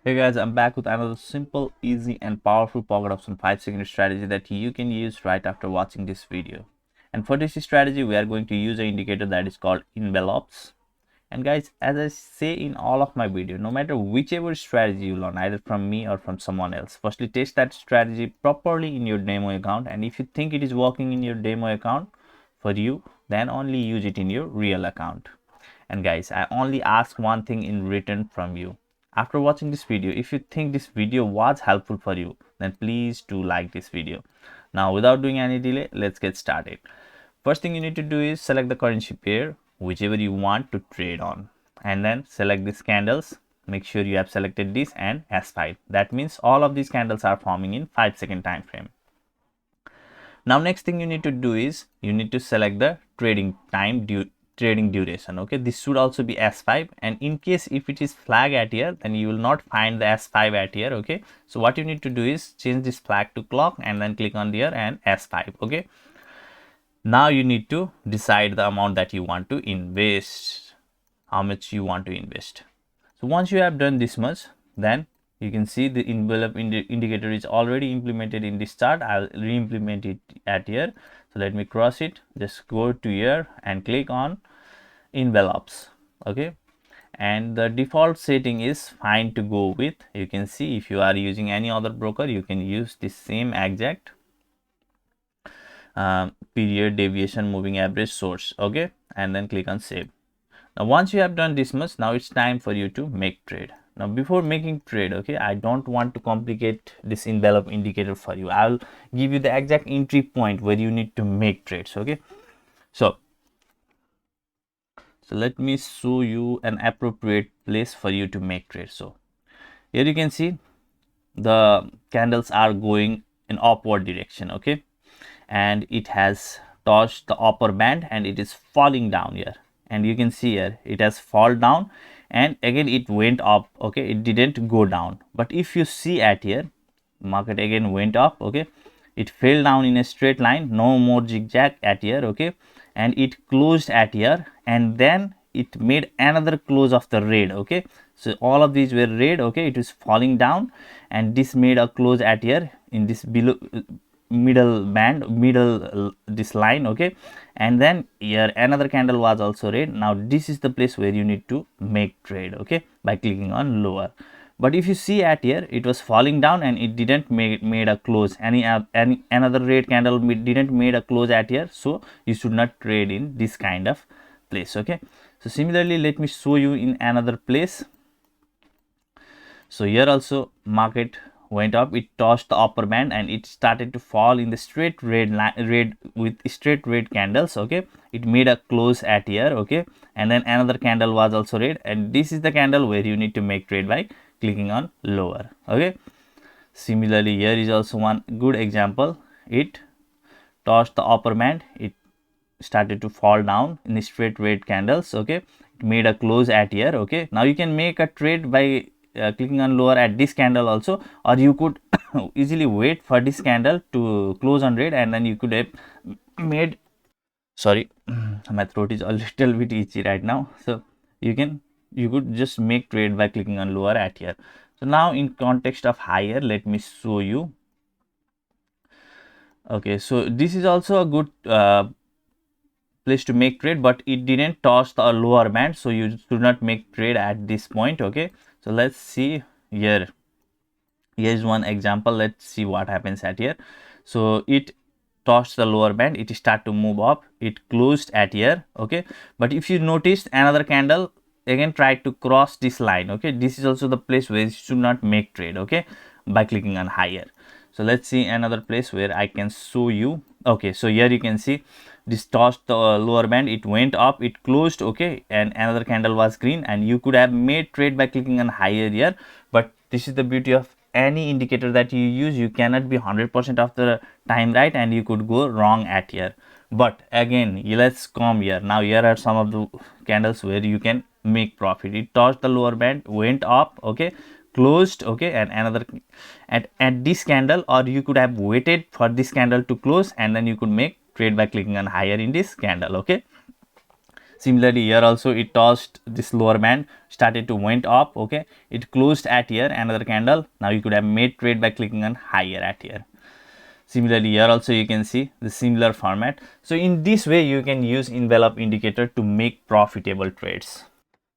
Hey guys, I'm back with another simple, easy and powerful pocket option 5-second strategy that you can use right after watching this video. And for this strategy, we are going to use an indicator that is called envelopes. And guys, as I say in all of my video, no matter whichever strategy you learn, either from me or from someone else, firstly test that strategy properly in your demo account. And if you think it is working in your demo account for you, then only use it in your real account. And guys, I only ask one thing in return from you. After watching this video, if you think this video was helpful for you, then please do like this video. Now without doing any delay, let's get started. First thing you need to do is select the currency pair whichever you want to trade on, and then select these candles. Make sure you have selected this and S5. That means all of these candles are forming in 5-second time frame. Now next thing you need to do is you need to select the trading duration. Okay, this should also be S5, and in case if it is flag at here, then you will not find the S5 at here. Okay, so what you need to do is change this flag to clock and then click on there and S5. Okay, now you need to decide the amount that you want to invest, how much you want to invest. So once you have done this much, then you can see the envelope indicator is already implemented in this chart. I'll re-implement it at here. So let me cross it, just go to here and click on envelopes. Okay, and the default setting is fine to go with. You can see if you are using any other broker, you can use the same exact period, deviation, moving average, source. Okay, and then click on save. Now once you have done this much, now it's time for you to make trade. Now before making trade, okay, I don't want to complicate this envelope indicator for you. I'll give you the exact entry point where you need to make trades. Okay, so let me show you an appropriate place for you to make trades. So here you can see the candles are going in upward direction. Okay, and it has touched the upper band and it is falling down here, and you can see here it has fall down and again it went up. Okay, it didn't go down, but if you see at here, market again went up. Okay, it fell down in a straight line, no more zigzag at here. Okay, and it closed at here, and then it made another close of the red. Okay, so all of these were red. Okay, it is falling down and this made a close at here in this below middle band, this line. Okay, and then here another candle was also red. Now this is the place where you need to make trade. Okay, by clicking on lower. But if you see at here, it was falling down and it didn't made a close. Any another red candle didn't made a close at here, so you should not trade in this kind of place. Okay, so similarly, let me show you in another place. So here also market went up, it touched the upper band and it started to fall in the straight red with straight red candles. Okay, it made a close at here. Okay, and then another candle was also red, and this is the candle where you need to make trade by clicking on lower. Okay, similarly here is also one good example. It touched the upper band, it started to fall down in the straight red candles. Okay, it made a close at here. Okay, now you can make a trade by clicking on lower at this candle also, or you could easily wait for this candle to close on red and then you could have made, sorry, my throat is a little bit itchy right now. So you could just make trade by clicking on lower at here. So now in context of higher, let me show you. Okay, so this is also a good place to make trade, but it didn't touch the lower band, so you should not make trade at this point. Okay, so let's see here. Here is one example. Let's see what happens at here. So it touched the lower band, it start to move up, it closed at here. Okay, but if you noticed, another candle again tried to cross this line. Okay, this is also the place where you should not make trade. Okay, by clicking on higher. So let's see another place where I can show you. Okay, so here you can see this touched the lower band, it went up, it closed. Okay, and another candle was green, and you could have made trade by clicking on higher here. But this is the beauty of any indicator that you use, you cannot be 100% of the time right, and you could go wrong at here. But again, let's come here. Now here are some of the candles where you can make profit. It touched the lower band, went up. Okay, closed. Okay, and another at this candle, or you could have waited for this candle to close and then you could make trade by clicking on higher in this candle. Okay, Similarly here also it touched this lower band, started to went up. Okay, it closed at here, another candle. Now you could have made trade by clicking on higher at here. Similarly here also you can see the similar format. So in this way you can use envelope indicator to make profitable trades.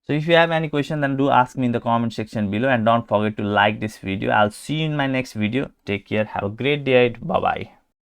So if you have any question, then do ask me in the comment section below, and don't forget to like this video. I'll see you in my next video. Take care, have a great day. Bye bye.